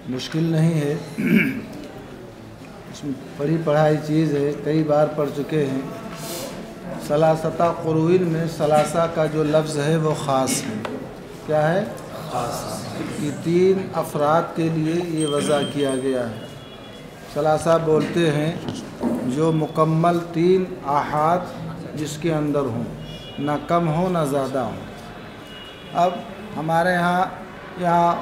مشکل نہیں ہے، اس میں پڑھی پڑھائی چیز ہے، کئی بار پڑھ چکے ہیں۔ ثلاثہ قروئن میں ثلاثہ کا جو لفظ ہے وہ خاص ہے۔ کیا ہے؟ خاص، کہ 3 افراد کے لیے یہ وضع کیا گیا ہے۔ ثلاثہ بولتے ہیں جو مکمل 3 احاد جس کے اندر ہوں، نہ کم ہوں نہ زیادہ ہوں۔ اب ہمارے یہاں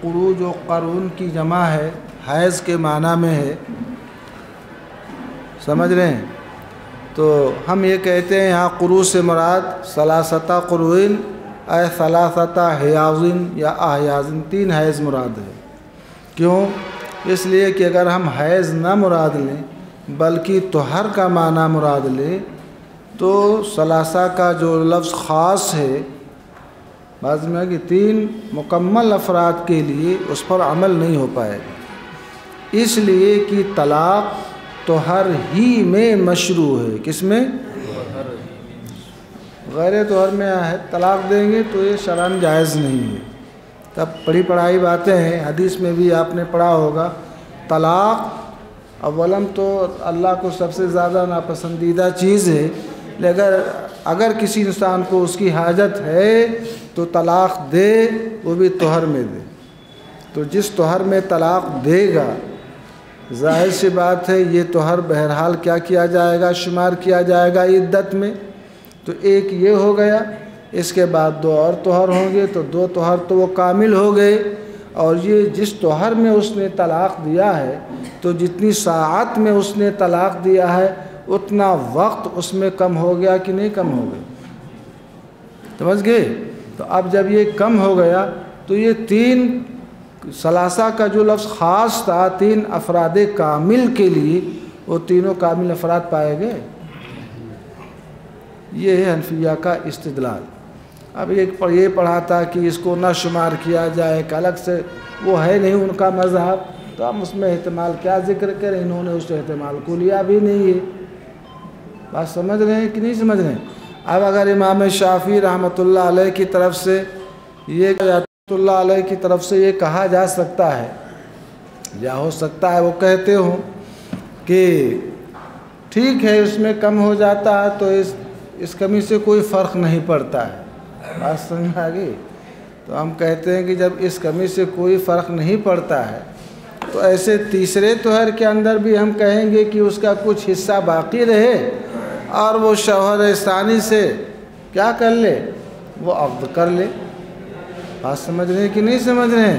قرو جو قرون کی جمع ہے، حیض کے معنی میں ہے، سمجھ رہے ہیں؟ تو ہم یہ کہتے ہیں یہاں قرو سے مراد ثلاثہ قروئن اے ثلاثہ حیاضن یا احیاضن، 3 حیض مراد ہے۔ کیوں؟ اس لیے کہ اگر ہم حیض نہ مراد لیں بلکہ طہر کا معنی مراد لیں تو ثلاثہ کا جو لفظ خاص ہے، بعض میں کہ 3 مکمل افراد کے لیے اس پر عمل نہیں ہو پائے گا، اس لیے کہ طلاق طہر ہی میں مشروع ہے۔ کس میں؟ غیر طہر میں ہے، طلاق دیں گے تو یہ شرعاً جائز نہیں ہے۔ تب پڑھی پڑھائی باتیں ہیں، حدیث میں بھی آپ نے پڑھا ہوگا، طلاق اولاً تو اللہ کو سب سے زیادہ ناپسندیدہ چیز ہے، لیکن اگر کسی انسان کو اس کی حاجت ہے تو طلاق دے، وہ بھی طہر میں دے۔ تو جس طہر میں طلاق دے گا، ظاہر سی بات ہے یہ طہر بہرحال کیا کیا جائے گا؟ شمار کیا جائے گا عدت میں۔ تو ایک یہ ہو گیا، اس کے بعد 2 اور طہر ہوں گے، تو 2 طہر تو وہ کامل ہو گئے۔ اور یہ جس طہر میں اس نے طلاق دیا ہے تو جتنی ساعت میں اس نے طلاق دیا ہے اتنا وقت اس میں کم ہو گیا کہ نہیں کم ہو گیا؟ سمجھ گئے؟ تو اب جب یہ کم ہو گیا تو یہ 3 ثلاثہ کا جو لفظ خاص تھا 3 افراد کامل کے لیے، وہ تینوں کامل افراد پائے گئے۔ یہ ہے حنفیہ کا استدلال۔ اب یہ پڑھا تھا کہ اس کو نہ شمار کیا جائے کہ الگ سے، وہ ہے نہیں ان کا مذہب، تو ہم اس میں احتمال کیا ذکر کریں، انہوں نے اس احتمال کو لیا بھی نہیں ہے۔ بات سمجھ رہے ہیں کہ نہیں سمجھ رہے ہیں؟ اب اگر امام شافعی رحمۃ اللہ علیہ کی طرف سے یہ کہا جا سکتا ہے، یا ہو سکتا ہے وہ کہتے ہوں کہ ٹھیک ہے اس میں کم ہو جاتا ہے تو اس کمی سے کوئی فرق نہیں پڑتا ہے، بات سمجھ آ گئی؟ تو ہم کہتے ہیں کہ جب اس کمی سے کوئی فرق نہیں پڑتا ہے تو ایسے تیسرے طہر کے اندر بھی ہم کہیں گے کہ اس کا کچھ حصہ باقی رہے اور وہ شوہر ثانی سے کیا کر لے؟ وہ عقد کر لے۔ بات سمجھ رہے ہیں کہ نہیں سمجھ رہے ہیں؟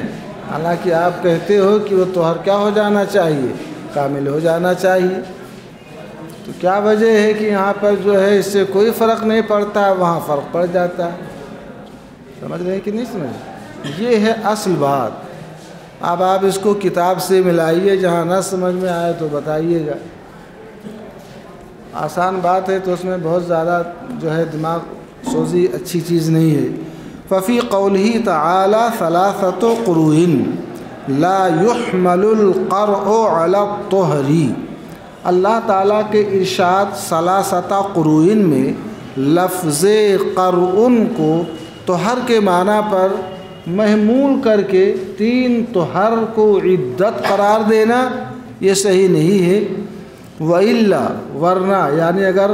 حالانکہ آپ کہتے ہو کہ وہ طہر کیا ہو جانا چاہیے؟ کامل ہو جانا چاہیے۔ تو کیا وجہ ہے کہ یہاں پر جو ہے اس سے کوئی فرق نہیں پڑتا ہے، وہاں فرق پڑ جاتا ہے؟ سمجھ رہے ہیں کہ نہیں سمجھ رہے؟ یہ ہے اصل بات۔ اب آپ اس کو کتاب سے ملائیے، جہاں نہ سمجھ میں آئے تو بتائیے گا۔ آسان بات ہے تو اس میں بہت زیادہ جو ہے دماغ سوزی اچھی چیز نہیں ہے۔ ففی قولہ تعالی ثلاثۃ قروء لا يحمل القرء علی الطہر، اللہ تعالیٰ کے ارشاد ثلاثۃ قروء میں لفظ قرء کو طہر کے معنی پر محمول کر کے 3 طہر کو عدت قرار دینا یہ صحیح نہیں ہے۔ وَإِلَّا، ورنہ یعنی اگر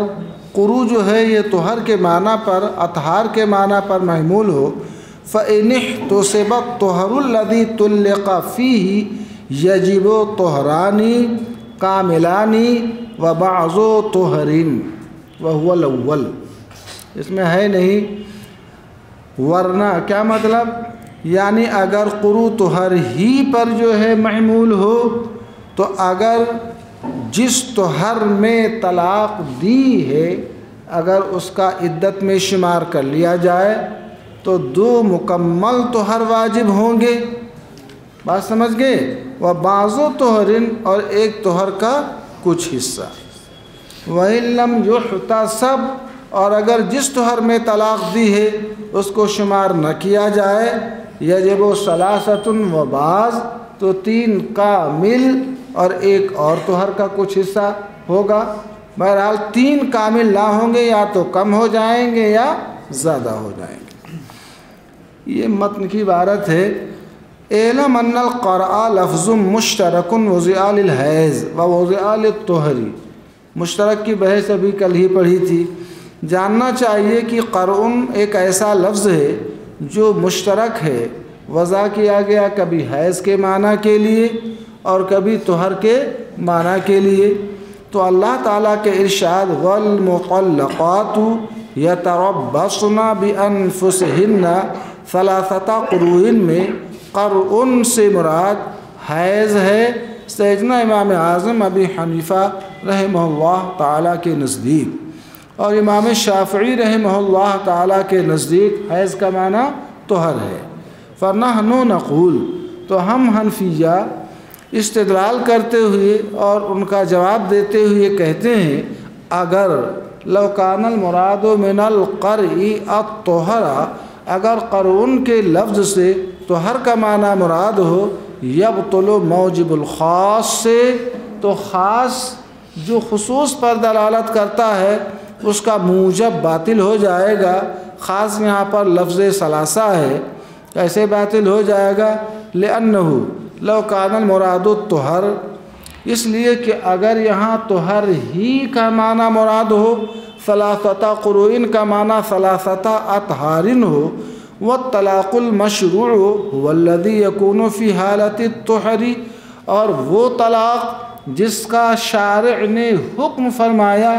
قروء جو ہے یہ طہر کے معنی پر، اطہار کے معنی پر محمول ہو، فَإِنِ احْتُسِبَ الطَّهْرُ الَّذِي طُلِّقَ فِيهِ يَجِبُ طَهْرَانِ کاملان وبعض طہر وهو الاول، اس میں ہے نہیں ورنہ، کیا مطلب؟ یعنی اگر قروء طہر ہی پر جو ہے محمول ہو تو اگر جس طہر میں طلاق دی ہے اگر اس کا عدت میں شمار کر لیا جائے تو 2 مکمل طہر واجب ہوں گے۔ بات سمجھ گئے؟ وبعض طہر، اور ایک طہر کا کچھ حصہ۔ وَإِن لَّمْ يُحْتَسَبْ، اور اگر جس طہر میں طلاق دی ہے اس کو شمار نہ کیا جائے، یجب ثلاثۃ وبعض، تو 3 کامل اور ایک اور طہر کا کچھ حصہ ہوگا۔ بہرحال 3 کامل نہ ہوں گے، یا تو کم ہو جائیں گے یا زیادہ ہو جائیں گے۔ یہ متن کی عبارت ہے اعلم ان القرأ لفظ مشترک وضع للحیض ووضع للطہر، مشترک کی بحث ابھی کل ہی پڑھی تھی۔ جاننا چاہیے کہ قرء ایک ایسا لفظ ہے جو مشترک ہے، وضع کیا گیا کبھی حیض کے معنی کے لیے اور کبھی طہر کے معنی کے لیے۔ تو اللہ تعالیٰ کے ارشاد والمطلقات یتربصن بانفسہن ثلاثۃ قروء میں قرء سے مراد حیض ہے سیدنا امام اعظم ابی حنیفہ رحمہ اللہ تعالیٰ کے نزدیک، اور امام شافعی رحمہ اللہ تعالیٰ کے نزدیک حیض کا معنی طہر ہے۔ فنحن نقول، تو ہم حنفیہ استدلال کرتے ہوئے اور ان کا جواب دیتے ہوئے کہتے ہیں، اگر لو کان المراد من القرء الطہر، اگر قرء کے لفظ سے طہر کا معنی مراد ہو، یبطل موجب الخاص سے، تو خاص جو خصوص پر دلالت کرتا ہے اس کا موجب باطل ہو جائے گا۔ خاص یہاں پر لفظ ثلاثہ ہے، کیسے باطل ہو جائے گا؟ لأنہ لو کان المراد الطہر، اس لیے کہ اگر یہاں طہر ہی کا معنی مراد ہو، ثلاثۃ قروء کا معنی ثلاثۃ اطہار ہو، والطلاق المشروع هو الذي يكون في حالة الطہر، اور وہ طلاق جس کا شارع نے حکم فرمایا،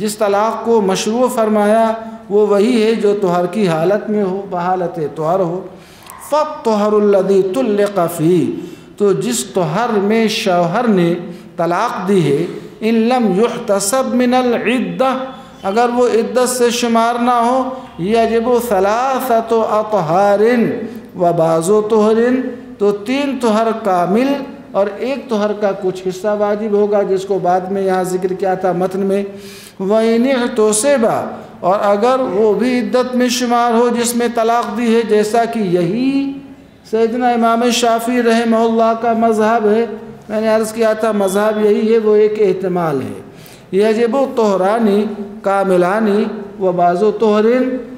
جس طلاق کو مشروع فرمایا، وہ وہی ہے جو طہر کی حالت میں ہو، بحالت طہر ہو۔ فالطہر الذي طلق فيه، تو جس طہر میں شوہر نے طلاق دی ہے، ان لم يحتسب من العدہ، اگر وہ عدت سے شمار نہ ہو، یجب ثلاثۃ اطہار و بعض طہر، تو 3 طہر کامل اور 1 طہر کا کچھ حصہ واجب ہوگا، جس کو بعد میں یہاں ذکر کیا تھا متن میں۔ وَإِنِ احْتُسِبَ، اور اگر وہ بھی عدت میں شمار ہو جس میں طلاق دی ہے، جیسا کہ یہی سیدنا امام شافعی رحمہ اللہ کا مذہب ہے، میں نے عرض کیا تھا مذہب یہی ہے، وہ ایک احتمال ہے۔ یجب طہرانی کاملانی و بعض طہر،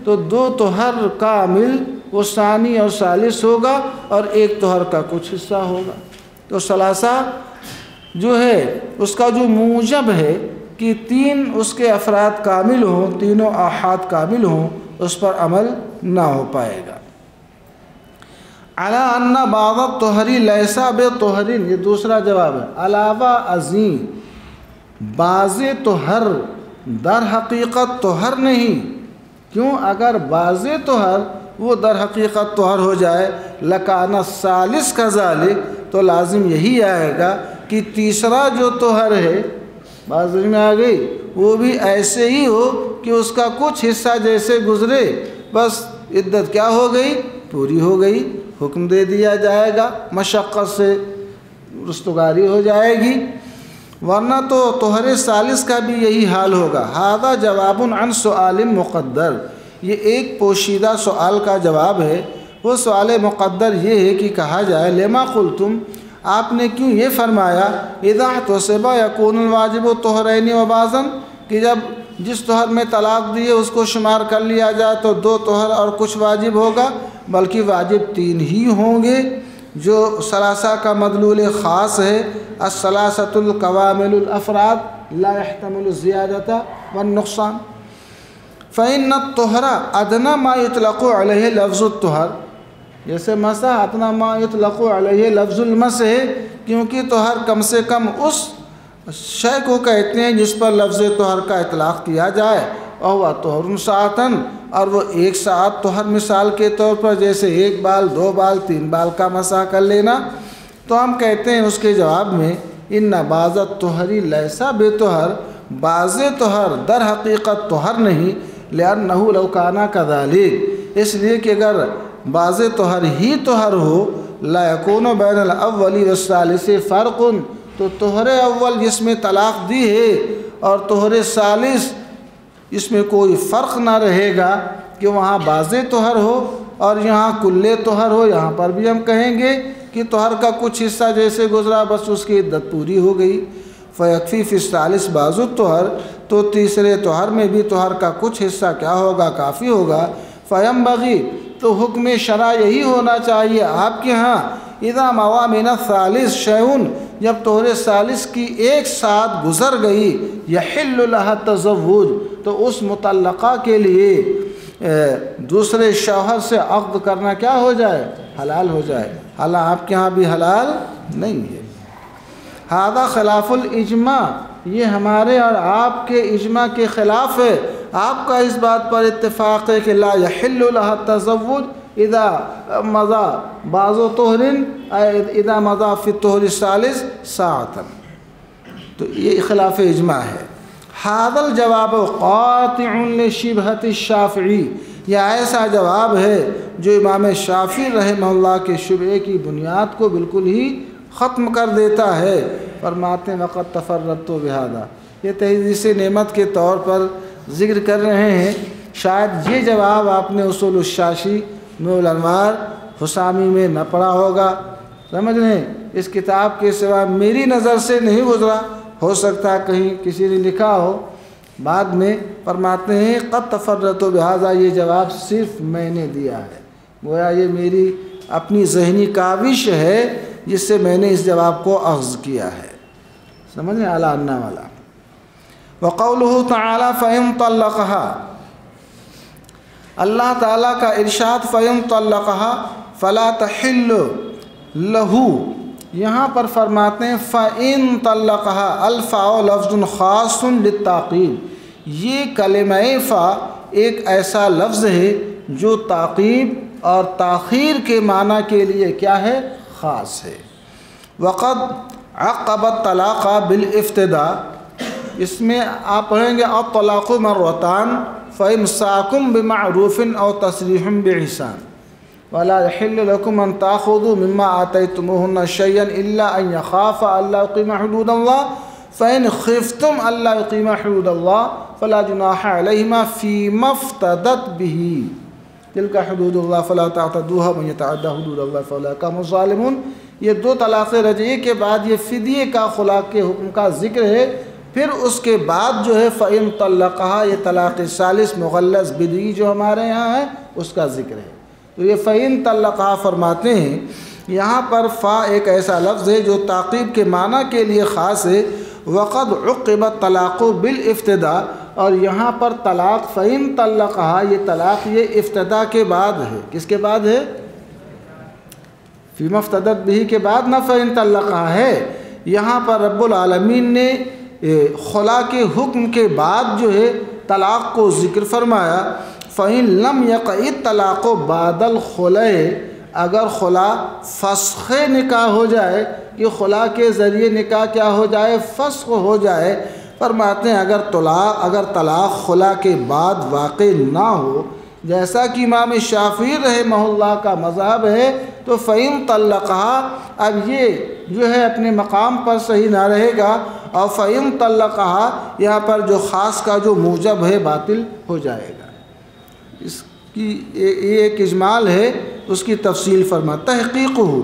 تو 2 طہر کامل وہ ثانی اور ثالث ہوگا اور 1 طہر کا کچھ حصہ ہوگا۔ تو ثلاثہ جو ہے اس کا جو موجب ہے کہ 3 اس کے افراد کامل ہوں، تینوں آحاد کامل ہوں، اس پر عمل نہ ہو پائے گا۔ علی ان بعض الطہر لیس بطہر، یہ دوسرا جواب ہے، علاوہ ازیں بعض طہر در حقیقت طہر نہیں۔ کیوں؟ اگر بعض طہر وہ در حقیقت طہر ہو جائے، لکان الثالث کذالک، تو لازم یہی آئے گا کہ تیسرا جو طہر ہے، بات میں آ گئی، وہ بھی ایسے ہی ہو کہ اس کا کچھ حصہ جیسے گزرے، بس عدت کیا ہو گئی؟ پوری ہو گئی، حکم دے دیا جائے گا، مشقت سے رستگاری ہو جائے گی۔ ورنہ تو طہر ثالث کا بھی یہی حال ہوگا۔ ھذا جواب عن سؤال مقدر، یہ ایک پوشیدہ سوال کا جواب ہے۔ وہ سوال مقدر یہ ہے کہ کہا جائے لما قلتم، آپ نے کیوں یہ فرمایا اذا احتسب یکون الواجب طہرین و بعضا، کہ جب جس طہر میں طلاق دیے اس کو شمار کر لیا جائے تو 2 طہر اور کچھ واجب ہوگا، بلکہ واجب 3 ہی ہوں گے، جو ثلاثہ کا مدلول خاص ہے۔ الثلاثۃ القوامل الافراد لا يحتمل الزیادة والنقصان، فإن الطہر ادنی ما یطلق علیہ لفظ الطہر، جیسے مسح ادنی ما یطلق علیہ لفظ المسح ہے، کیونکہ طہر کم سے کم اس شے کو کہتے ہیں جس پر لفظ طہر کا اطلاق کیا جائے، اور وہ طہر ساعتاً، اور وہ 1 ساعت طہر مثال کے طور پر، جیسے 1 بال 2 بال 3 بال کا مسح کر لینا۔ تو ہم کہتے ہیں اس کے جواب میں ان بعض الطہر لیس بطہر، بعض طہر در حقیقت طہر نہیں، لأنہ لو کان کذالک، اس لیے کہ اگر بعض طہر ہی طہر ہو، لا یکون بین الاول والثالث فرق، تو طہر اول جس میں طلاق دی ہے اور طہر ثالث اس میں کوئی فرق نہ رہے گا کہ وہاں بعض طہر ہو اور یہاں کل طہر ہو۔ یہاں پر بھی ہم کہیں گے کہ طہر کا کچھ حصہ جیسے گزرا بس اس کی عدت پوری ہو گئی۔ فیکفی فی الثالث بعض الطہر، تو تیسرے طہر میں بھی طہر کا کچھ حصہ کیا ہوگا؟ کافی ہوگا۔ فینبغی، تو حکم شرع یہی ہونا چاہیے آپ کے ہاں اذا موا من الثالث شیء جب طہر ثالث کی ایک ساتھ گزر گئی یحل لها التزوج تو اس مطلقہ کے لیے دوسرے شوہر سے عقد کرنا کیا ہو جائے؟ حلال ہو جائے، حالانکہ آپ کے ہاں بھی حلال نہیں ہے۔ ھذا خلاف الاجماع، یہ ہمارے اور آپ کے اجماع کے خلاف ہے۔ آپ کا اس بات پر اتفاق ہے کہ لا یحل لها التزوج اذا مضى بعض طہر اذا مضى في الطہر الثالث ساعة، تو یہ خلاف اجماع ہے۔ ھذا الجواب قاطع لشبہۃ الشافعی، یہ ایسا جواب ہے جو امام شافعی رحمہ اللہ کے شبہے کی بنیاد کو بالکل ہی ختم کر دیتا ہے۔ فرماتے ہیں وقت تفردت بہذا، یہ تحدیث نعمت کے طور پر ذکر کر رہے ہیں۔ شاید یہ جواب آپ نے اصول الشاشی نور الانوار حسامی میں نہ پڑھا ہوگا، سمجھ رہے ہیں؟ اس کتاب کے سوا میری نظر سے نہیں گزرا، ہو سکتا کہیں کسی نے لکھا ہو بعد میں۔ فرماتے ہیں قد تفردت بہذا، یہ جواب صرف میں نے دیا ہے، گویا یہ میری اپنی ذہنی کاوش ہے جس سے میں نے اس جواب کو اخذ کیا ہے، سمجھ رہے ہیں؟ اعلیٰ انا والا۔ وقوله تعالی فإن طلقها، اللہ تعالیٰ کا ارشاد فإن طلقها فلا تحل له، یہاں پر فرماتے ہیں فإن طلقها، الفاء لفظ خاص للتعقیب، یہ کلمہ فا ایک ایسا لفظ ہے جو تعقیب اور تاخیر کے معنی کے لیے کیا ہے؟ خاص ہے۔ وقد عقب الطلاق بالافتداء، اس میں آپ پڑھیں گے الطلاق مرتان فإمساک بمعروف او تسریح بإحسان ولا يحل لكم ان تأخذوا مما آتيتموهن شيئا الا ان يخافا الا يقيما حدود الله فإن خفتم الا يقيما حدود الله فلا جناح عليهما فيما افتدت به تلك حدود الله فلا تعتدوها ومن يتعدى حدود الله فأولئك هم الظالمون۔ یہ دو طلاق رجعی کے بعد یہ فدیے کا خلا کے حکم کا ذکر ہے، پھر اس کے بعد جو ہے فإن طلقها، یہ طلاق ثالث مغلظ بدعی جو ہمارے یہاں ہے اس کا ذکر ہے۔ تو یہ فإن طلقها فرماتے ہیں یہاں پر فا ایک ایسا لفظ ہے جو تعقیب کے معنی کے لیے خاص ہے۔ وقد عقب الطلاق بالافتداء، اور یہاں پر طلاق فإن طلقها، یہ طلاق یہ افتدا کے بعد ہے، کس کے بعد ہے؟ فیما افتدت به کے بعد نہ فإن طلقها ہے۔ یہاں پر رب العالمین نے خلا کے حکم کے بعد جو ہے طلاق کو ذکر فرمایا۔ فإن لم يقع الطلاق بعد الخلع، اگر خلا فسخ نکاح ہو جائے کہ خلا کے ذریعے نکاح کیا ہو جائے؟ فسخ ہو جائے۔ فرماتے ہیں اگر طلاق خلا کے بعد واقع نہ ہو، جیسا کہ امام شافعی رحمہ اللہ کا مذہب ہے، تو فإن طلقها، اب یہ جو ہے اپنے مقام پر صحیح نہ رہے گا، اور فإن طلقها یہاں پر جو خاص کا جو موجب ہے باطل ہو جائے گا۔ اس کی یہ ایک اجمال ہے، اس کی تفصیل فرما۔ تحقیق ہو،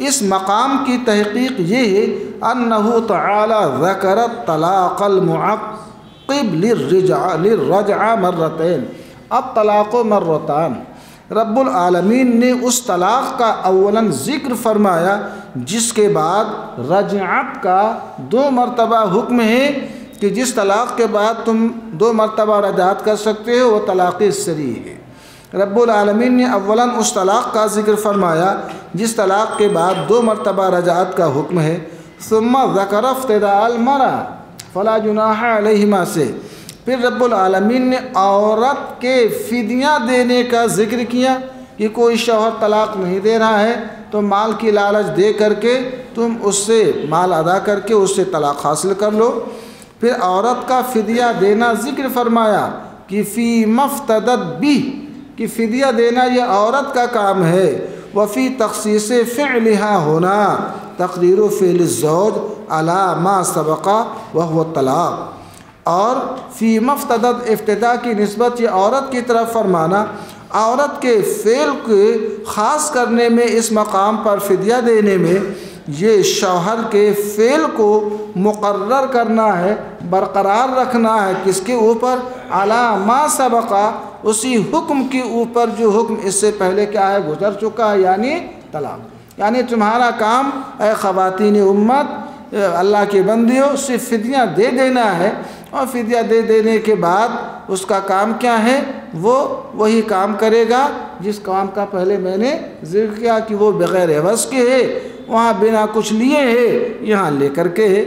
اس مقام کی تحقیق یہ ہے انہ تعالی ذکر الطلاق المعقب للرجع مرتين، الطلاق مرتان، رب العالمین نے اس طلاق کا اولاً ذکر فرمایا جس کے بعد رجعت کا 2 مرتبہ حکم ہے کہ جس طلاق کے بعد تم 2 مرتبہ رجعت کر سکتے ہو وہ طلاق صریح ہے۔ رب العالمین نے اولاً اس طلاق کا ذکر فرمایا جس طلاق کے بعد 2 مرتبہ رجعت کا حکم ہے۔ ثم ذکر افتداء المرأة فلا جناح علیہما سے پھر رب العالمین نے عورت کے فدیہ دینے کا ذکر کیا کہ کوئی شوہر طلاق نہیں دے رہا ہے تو مال کی لالچ دے کر کے تم اس سے مال ادا کر کے اس سے طلاق حاصل کر لو۔ پھر عورت کا فدیہ دینا ذکر فرمایا کہ فی مفتدت بھی، کہ فدیہ دینا یہ عورت کا کام ہے۔ وفی تخصیص فعلها ہونا تقدیر فعل الزوج علی ما سبق وهو الطلاق، اور فی مفتدت افتدا کی نسبت یہ عورت کی طرف فرمانا، عورت کے فعل کے خاص کرنے میں، اس مقام پر فدیہ دینے میں یہ شوہر کے فعل کو مقرر کرنا ہے، برقرار رکھنا ہے، کس کے اوپر؟ علی ما سبق، اسی حکم کے اوپر جو حکم اس سے پہلے کیا ہے؟ گزر چکا ہے، یعنی طلاق۔ یعنی تمہارا کام اے خواتین امت، اللہ کے بندیوں، صرف فدیہ دے دینا ہے، اور فدیہ دے دینے کے بعد اس کا کام کیا ہے؟ وہ وہی کام کرے گا جس کام کا پہلے میں نے ذکر کیا کہ وہ بغیر عوض کے ہے، وہاں بنا کچھ لیے ہے، یہاں لے کر کے ہے۔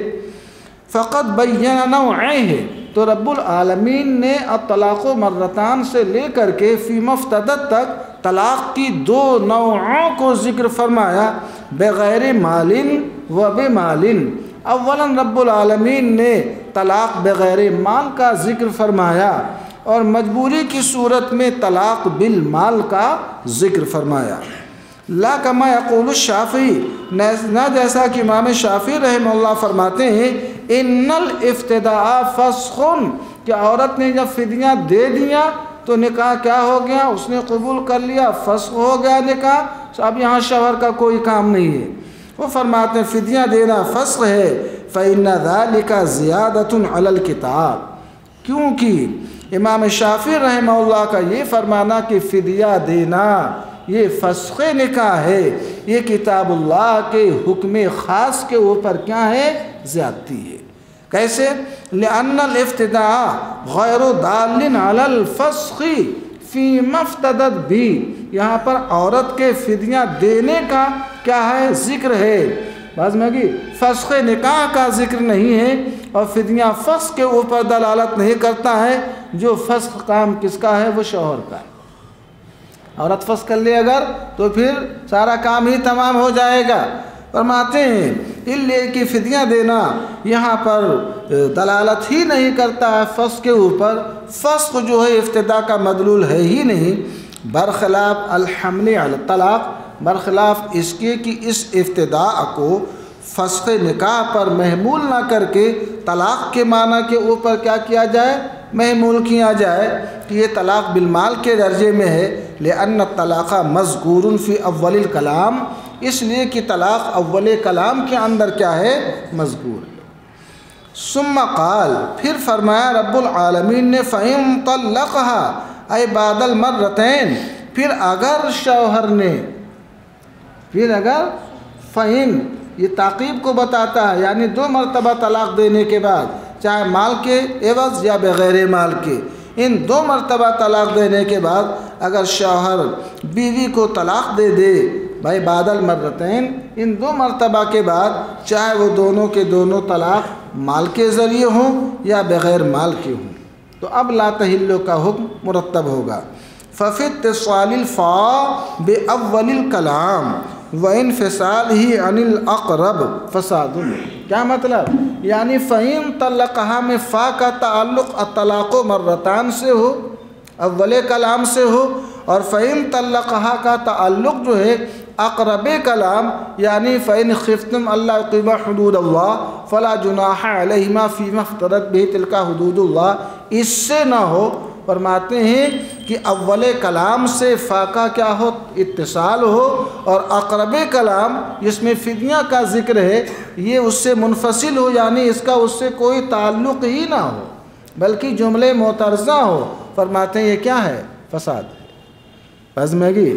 فقط بین نوعیہ، تو رب العالمین نے الطلاق مرتان سے لے کر کے فی مفتدت تک طلاق کی 2 نوعوں کو ذکر فرمایا، بغیر مال و بمال۔ اولاً رب العالمین نے طلاق بغیر مال کا ذکر فرمایا، اور مجبوری کی صورت میں طلاق بالمال کا ذکر فرمایا۔ لا کما یقول الشافعی، نہ جیسا کہ امام شافعی رحمہ اللہ فرماتے ہیں، ان الافتداء فسخ، کہ عورت نے جب فدیہ دے دیا تو نکاح کیا ہو گیا؟ اس نے قبول کر لیا، فسخ ہو گیا نکاح، اب یہاں شوہر کا کوئی کام نہیں ہے۔ وہ فرماتے ہیں فدیہ دینا فسخ ہے، فإن ذلك زیادۃ علی الکتاب، کیونکہ امام شافعی رحمہ اللہ کا یہ فرمانا کہ فدیہ دینا یہ فسخ نکاح ہے، یہ کتاب اللہ کے حکم خاص کے اوپر کیا ہے؟ زیادتی ہے۔ کیسے؟ لأن الافتداء غیر دال علی الفسخ فی مفتدت بھی، یہاں پر عورت کے فدیہ دینے کا کیا ہے؟ ذکر ہے، بعض میں کہ فسخ نکاح کا ذکر نہیں ہے، اور فدیہ فسخ کے اوپر دلالت نہیں کرتا ہے۔ جو فسخ کام کس کا ہے؟ وہ شوہر کا ہے۔ عورت فسخ کر لے اگر تو پھر سارا کام ہی تمام ہو جائے گا۔ فرماتے ہیں اس لیے کہ فدیہ دینا یہاں پر دلالت ہی نہیں کرتا ہے فسخ کے اوپر، فسخ جو ہے افتداء کا مدلول ہے ہی نہیں، برخلاف الحمل علی الطلاق، برخلاف اس کے کہ اس افتداء کو فسخ نکاح پر محمول نہ کر کے طلاق کے معنی کے اوپر کیا کیا جائے؟ محمول کیا جائے کہ یہ طلاق بالمال کے درجے میں ہے، لأن الطلاق مذکور فی اول الکلام، اس لیے کہ طلاق اول کلام کے اندر کیا ہے؟ مذکور ہے۔ ثم قال، پھر فرمایا رب العالمین نے، فإن طلقها اے بعد المرتين، پھر اگر شوہر نے، پھر اگر فإن یہ تعقیب کو بتاتا ہے، یعنی 2 مرتبہ طلاق دینے کے بعد، چاہے مال کے عوض یا بغیر مال کے، ان 2 مرتبہ طلاق دینے کے بعد اگر شوہر بیوی کو طلاق دے دے، بھائی بعد المرتين، ان 2 مرتبہ کے بعد، چاہے وہ دونوں کے دونوں طلاق مال کے ذریعے ہوں یا بغیر مال کے ہوں، تو اب لا تحل کا حکم مرتب ہوگا۔ ففی اتصال الفاء بأول الکلام وانفصالہ عن الاقرب فساد، کیا مطلب؟ یعنی فإن طلقها میں فا کا تعلق الطلاق مرتان سے ہو، اول کلام سے ہو، اور فإن طلقها کا تعلق جو ہے اقرب کلام، یعنی فإن خفتم اللہ یقیم حدود اللہ فلا جناح علیہما فیما افترت بہ تلک حدود اللہ، اس سے نہ ہو۔ فرماتے ہیں کہ اول کلام سے فا کا کیا ہو؟ اتصال ہو، اور اقرب کلام جس میں فدیہ کا ذکر ہے یہ اس سے منفصل ہو، یعنی اس کا اس سے کوئی تعلق ہی نہ ہو بلکہ جملے معترضہ ہو۔ فرماتے ہیں یہ کیا ہے؟ فساد ہے۔ بزمگی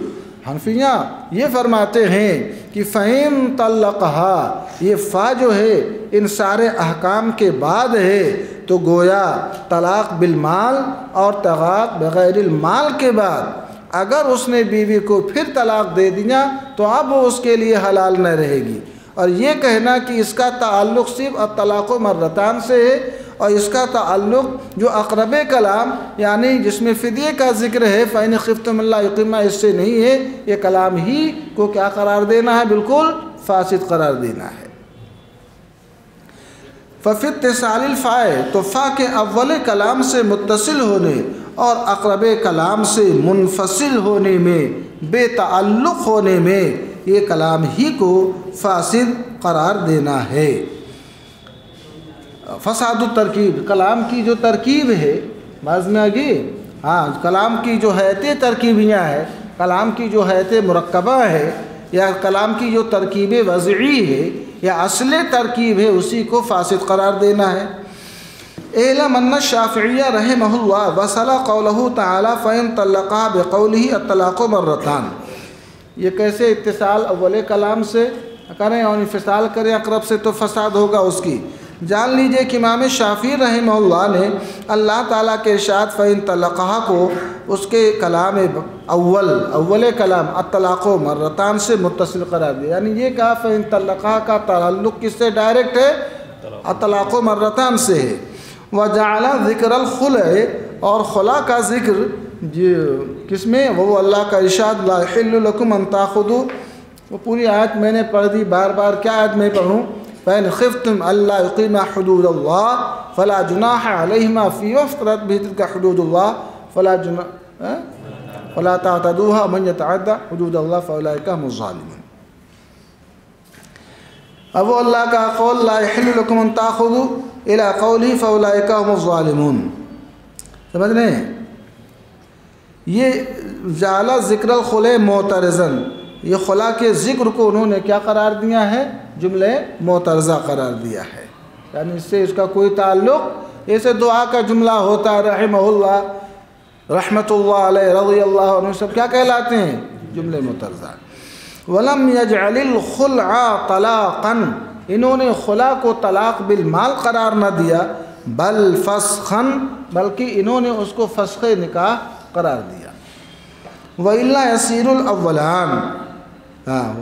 حنفیہ یہ فرماتے ہیں کہ فإن طلقها، یہ فا جو ہے ان سارے احکام کے بعد ہے، تو گویا طلاق بالمال اور طلاق بغیر المال کے بعد اگر اس نے بیوی کو پھر طلاق دے دیا تو اب وہ اس کے لیے حلال نہ رہے گی۔ اور یہ کہنا کہ اس کا تعلق صرف الطلاق مرتان سے ہے، اور اس کا تعلق جو اقرب کلام یعنی جس میں فدیے کا ذکر ہے فإن خفتم اللہ یقیما، اس سے نہیں ہے، یہ کلام ہی کو کیا قرار دینا ہے؟ بالکل فاسد قرار دینا ہے۔ ففی اتصال الفاء، تو فا کے اول کلام سے متصل ہونے اور اقرب کلام سے منفصل ہونے میں، بے تعلق ہونے میں، یہ کلام ہی کو فاسد قرار دینا ہے۔ فساد الترکیب، کلام کی جو ترکیب ہے، بعض میں آگے کلام کی جو حیتیں ترکیبیاں ہیں، کلام کی جو حیتیں مرکبہ ہے، یا کلام کی جو ترکیب وضعی ہے یا اصل ترکیب ہے، اسی کو فاسد قرار دینا ہے۔ اعلم ان الشافعی رحمہ اللہ وصل قولہ تعالی فإن طلقها بقولہ الطلاق مرتان، یہ کیسے اتصال اول کلام سے کریں اور انفصال کریں اقرب سے تو فساد ہوگا اس کی۔ جان لیجئے کہ امام شافعی رحمہ اللہ نے اللہ تعالیٰ کے ارشاد فَإِن طَلَّقَهَا کو اس کے کلام اول کلام الطلاق مرتان سے متصل قرار دیا، یعنی یہ کہا فَإِن طَلَّقَهَا کا تعلق کس سے ڈائریکٹ ہے؟ الطلاق مرتان سے ہے۔ وَجَعَلَ ذِكْرَ الْخُلْعِ اور خلا کا ذکر کس میں؟ وہ اللہ کا ارشاد لا يحل لكم ان تاخذوا، وہ پوری آیت میں نے پڑھ دی، بار بار کیا آیت میں پڑھوں؟ فَإِنْ خِفْتُمْ أَلَّا يُقِيمَا حُدُودَ اللَّهِ فَلَا جُنَاحَ عَلَيْهِمَا فِي مَا افْتَرَتْ بِهِ تِلْكَ حُدُودُ اللَّهِ فَلَا تَعْتَدُوهَا وَمَنْ يَتَعَدَّ حُدُودَ اللَّهِ فَأُولَئِكَ هُمُ الظَّالِمُونَ۔ اب وہ اللہ کا قول لا يحل لكم ان تاخذوا الى قوله فاولئك هم الظالمون، سمجھ رہے ہیں؟ یہ جعل ذکر الخلع معترضا، یہ خلا کے ذکر کو انہوں نے کیا قرار دیا ہے؟ جملے معترضہ قرار دیا ہے، یعنی اس سے اس کا کوئی تعلق، ایسے دعا کا جملہ ہوتا ہے رحمہ اللہ، رحمت اللہ علیہ، رضی اللہ عنہ، سب کیا کہلاتے ہیں؟ جملے معترضہ۔ وَلَمْ يَجْعَلِ الْخُلْعَ طَلَاقًا، انہوں نے خلا کو طلاق بالمال قرار نہ دیا، بل فسخاً، بلکہ انہوں نے اس کو فسخ نکاح قرار دیا۔ وَإِلَّا يَصِيرُ الْأَوَّلَانِ،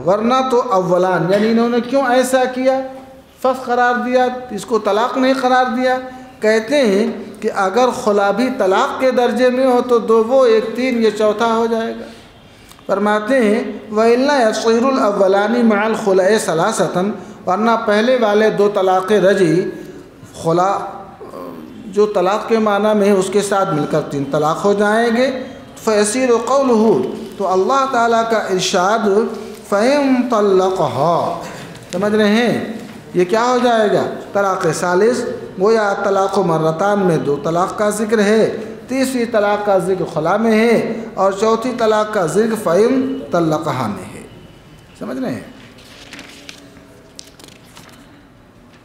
ورنہ تو اولان، یعنی انہوں نے کیوں ایسا کیا؟ فسخ قرار دیا، اس کو طلاق نہیں قرار دیا۔ کہتے ہیں کہ اگر خلا بھی طلاق کے درجے میں ہو تو دو وہ ایک تین، یہ چوتھا ہو جائے گا۔ فرماتے ہیں وَإِلَّا يَصِيرُ الْأَوَّلَانِ مَعَ الْخُلَعِ ثَلَاثَةً، ورنہ پہلے والے دو طلاق رجعی، خلا جو طلاق کے معنی میں ہے اس کے ساتھ مل کر تین طلاق ہو جائیں گے۔ فَيَصِيرُ قَوْلُهُ، تو اللہ تعالیٰ کا ارشاد فَإِن طَلَّقَهَا، سمجھ رہے ہیں؟ یہ کیا ہو جائے گا؟ طلاق ثالث، گویا طلاق مرتان میں دو طلاق کا ذکر ہے، تیسری طلاق کا ذکر خلا میں ہے، اور چوتھی طلاق کا ذکر فَإِن طَلَّقَهَا میں ہے، سمجھ رہے ہیں؟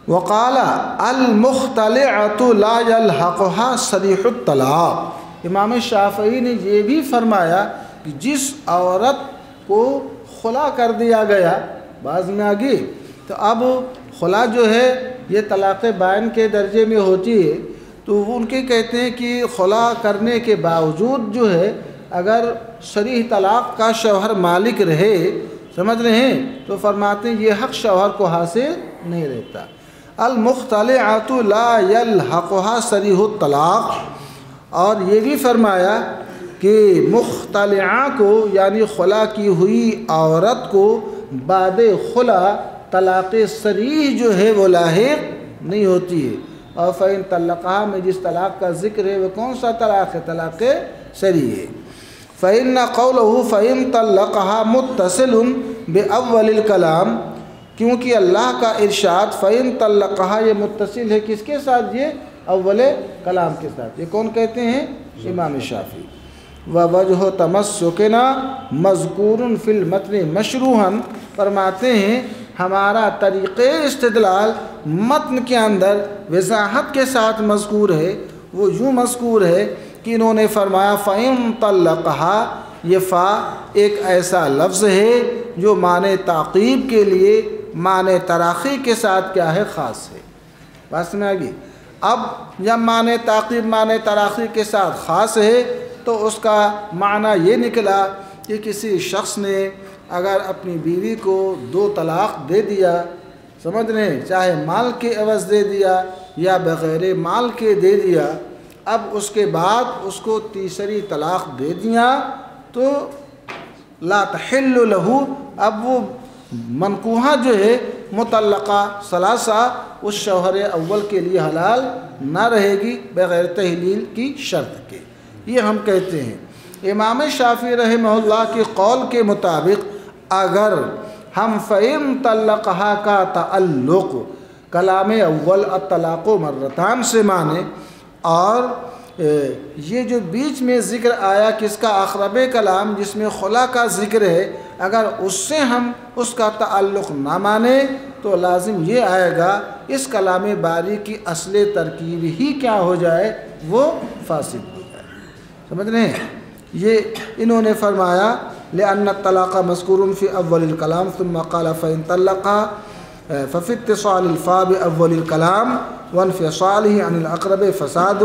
وقال المختلعة لا يلحقها صریح الطلاق، امام شافعی نے یہ بھی فرمایا کہ جس عورت کو خلا کر دیا گیا، بعض میں آگے تو اب خلا جو ہے یہ طلاق بائن کے درجے میں ہوتی ہے، تو ان کے کہتے ہیں کہ خلا کرنے کے باوجود جو ہے اگر صریح طلاق کا شوہر مالک رہے، سمجھ رہے ہیں، تو فرماتے ہیں یہ حق شوہر کو حاصل نہیں رہتا۔ المختلعات لا يلحقها صریح الطلاق، اور یہ بھی فرمایا کہ مختلعہ کو یعنی خلا کی ہوئی عورت کو بعد خلا طلاق صریح جو ہے وہ لاحق نہیں ہوتی ہے۔ اور فَإِن طَلَّقَهَا میں جس طلاق کا ذکر ہے وہ کون سا طلاق ہے؟ طلاق صریح ہے۔ فَإِنَّ قَوْلَهُ فَإِن طَلَّقَهَا مُتَّصِلٌ بِأَوَّلِ الْكَلَامِ، کیونکہ اللہ کا ارشاد فَإِن طَلَّقَهَا یہ متصل ہے کس کے ساتھ؟ یہ اول کلام کے ساتھ۔ یہ کون کہتے ہیں؟ امام شافعی۔ وَوَجْهُ تَمَسُّكِنَا مَذْكُورٌ فِي الْمَتْنِ مَشْرُوحًا، فرماتے ہیں ہمارا طریقِ استدلال متن کے اندر وضاحت کے ساتھ مذکور ہے، وہ یوں مذکور ہے کہ انہوں نے فرمایا فَإِن طَلَّقَهَا، یہ فا ایک ایسا لفظ ہے جو معنی تعقیب کے لیے معنی تراخی کے ساتھ کیا ہے؟ خاص ہے۔ بات میں آگی، اب جب معنی تعقیب معنی تراخی کے ساتھ خاص ہے تو اس کا معنی یہ نکلا کہ کسی شخص نے اگر اپنی بیوی کو دو طلاق دے دیا، سمجھ رہے ہیں، چاہے مال کے عوض دے دیا یا بغیر مال کے دے دیا، اب اس کے بعد اس کو تیسری طلاق دے دیا تو لا تحل لہو، اب وہ منکوحہ جو ہے مطلقہ ثلاثہ اس شوہر اول کے لیے حلال نہ رہے گی بغیر تحلیل کی شرط کے، یہ ہم کہتے ہیں۔ امام شافعی رحمہ اللہ کے قول کے مطابق اگر ہم فَإِن طَلَّقَهَا کا تعلق کلام اول الطلاق مرتان سے مانے، اور یہ جو بیچ میں ذکر آیا کس کا؟ اقرب کلام جس میں خلا کا ذکر ہے، اگر اس سے ہم اس کا تعلق نہ مانے تو لازم یہ آئے گا اس کلام باری کی اصل ترکیب ہی کیا ہو جائے؟ وہ فاسد ہو جائے، سمجھ رہے ہیں؟ یہ انہوں نے فرمایا لأن الطلاق مذکور فی اول الکلام ثم قال فإن طلقها ففي اتصال الفاء بأول الکلام وانفصاله عن الأقرب فساد،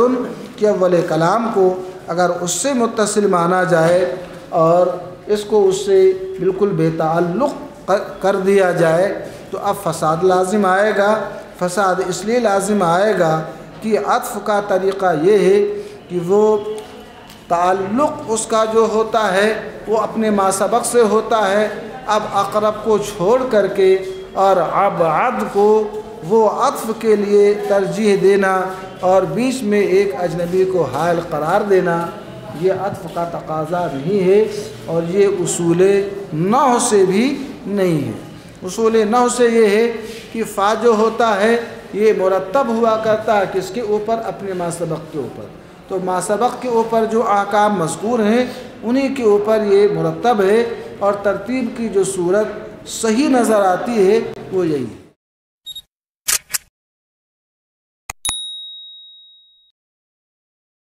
کہ اول کلام کو اگر اس سے متصل مانا جائے اور اس کو اس سے بالکل بے تعلق کر دیا جائے تو اب فساد لازم آئے گا۔ فساد اس لیے لازم آئے گا کہ عطف کا طریقہ یہ ہے کہ وہ تعلق اس کا جو ہوتا ہے وہ اپنے ما سبق سے ہوتا ہے، اب اقرب کو چھوڑ کر کے اور ابعد کو وہ عطف کے لیے ترجیح دینا اور بیچ میں ایک اجنبی کو حائل قرار دینا، یہ عطف کا تقاضا نہیں ہے اور یہ اصول نحو سے بھی نہیں ہے۔ اصول نحو سے یہ ہے کہ فا جو ہوتا ہے یہ مرتب ہوا کرتا ہے کس کے اوپر؟ اپنے ما سبق کے اوپر، تو ما سبق کے اوپر جو احکام مذکور ہیں انہی کے اوپر یہ مرتب ہے، اور ترتیب کی جو صورت صحیح نظر آتی ہے وہ یہی ہے۔